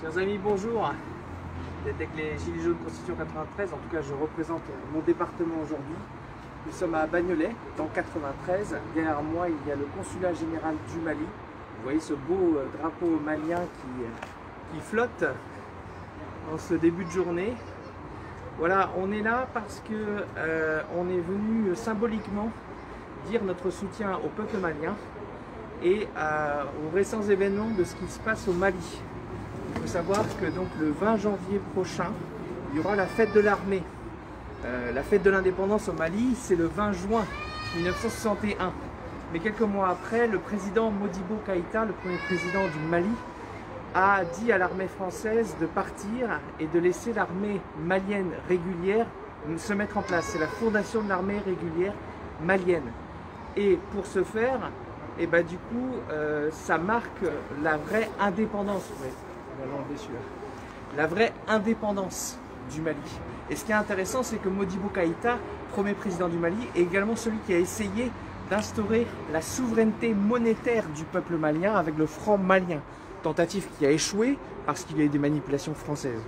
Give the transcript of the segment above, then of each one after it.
Chers amis, bonjour. Vous êtes avec les Gilets jaunes Constitution 93, en tout cas je représente mon département aujourd'hui. Nous sommes à Bagnolet, dans 93. Derrière moi, il y a le consulat général du Mali. Vous voyez ce beau drapeau malien qui flotte en ce début de journée. Voilà, on est là parce que on est venu symboliquement dire notre soutien au peuple malien et aux récents événements de ce qui se passe au Mali. Il faut savoir que donc le 20 janvier prochain, il y aura la fête de l'armée. La fête de l'indépendance au Mali, c'est le 20 juin 1961. Mais quelques mois après, le président Modibo Keïta, le premier président du Mali, a dit à l'armée française de partir et de laisser l'armée malienne régulière se mettre en place. C'est la fondation de l'armée régulière malienne. Et pour ce faire, et ben du coup, ça marque la vraie indépendance. La vraie indépendance du Mali. Et ce qui est intéressant, c'est que Modibo Keïta, premier président du Mali, est également celui qui a essayé d'instaurer la souveraineté monétaire du peuple malien avec le franc malien. Tentative qui a échoué parce qu'il y a eu des manipulations françaises.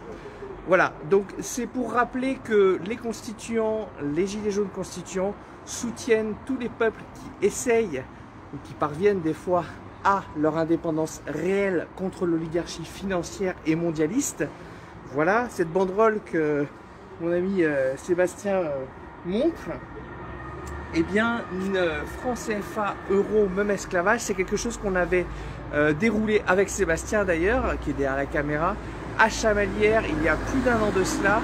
Voilà, donc c'est pour rappeler que les constituants, les Gilets jaunes constituants, soutiennent tous les peuples qui essayent ou qui parviennent des fois à leur indépendance réelle contre l'oligarchie financière et mondialiste. Voilà, cette banderole que mon ami Sébastien montre, eh bien, franc CFA, euro, même esclavage, c'est quelque chose qu'on avait déroulé avec Sébastien d'ailleurs, qui est derrière la caméra, à Chamalières, il y a plus d'un an de cela,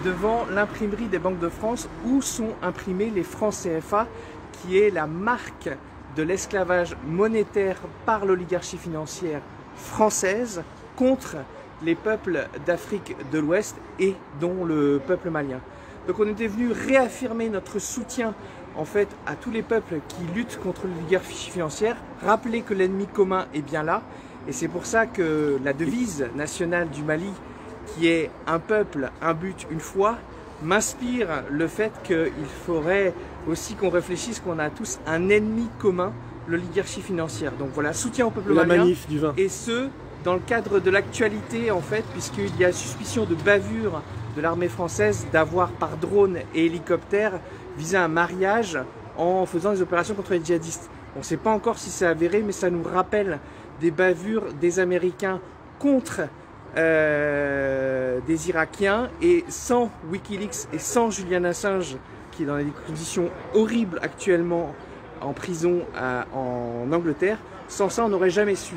devant l'imprimerie des banques de France, où sont imprimés les francs CFA, qui est la marque de l'esclavage monétaire par l'oligarchie financière française contre les peuples d'Afrique de l'Ouest et dont le peuple malien. Donc on était venu réaffirmer notre soutien en fait à tous les peuples qui luttent contre l'oligarchie financière, rappeler que l'ennemi commun est bien là, et c'est pour ça que la devise nationale du Mali, qui est un peuple, un but, une foi, m'inspire le fait qu'il faudrait aussi qu'on réfléchisse qu'on a tous un ennemi commun, l'oligarchie financière. Donc voilà, soutien au peuple malien, manif du 20. Et ce, dans le cadre de l'actualité en fait, puisqu'il y a suspicion de bavure de l'armée française d'avoir par drone et hélicoptère visé un mariage en faisant des opérations contre les djihadistes. On ne sait pas encore si c'est avéré, mais ça nous rappelle des bavures des Américains contre des Irakiens, et sans Wikileaks et sans Julian Assange, qui est dans des conditions horribles actuellement en prison en Angleterre, sans ça on n'aurait jamais su.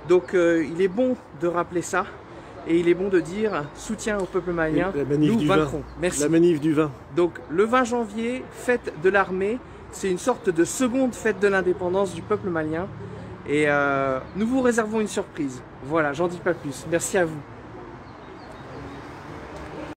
Donc il est bon de rappeler ça, et il est bon de dire soutien au peuple malien, nous vaincrons. Merci. La manif du 20. Donc le 20 janvier, fête de l'armée, c'est une sorte de seconde fête de l'indépendance du peuple malien, et nous vous réservons une surprise. Voilà, j'en dis pas plus. Merci à vous.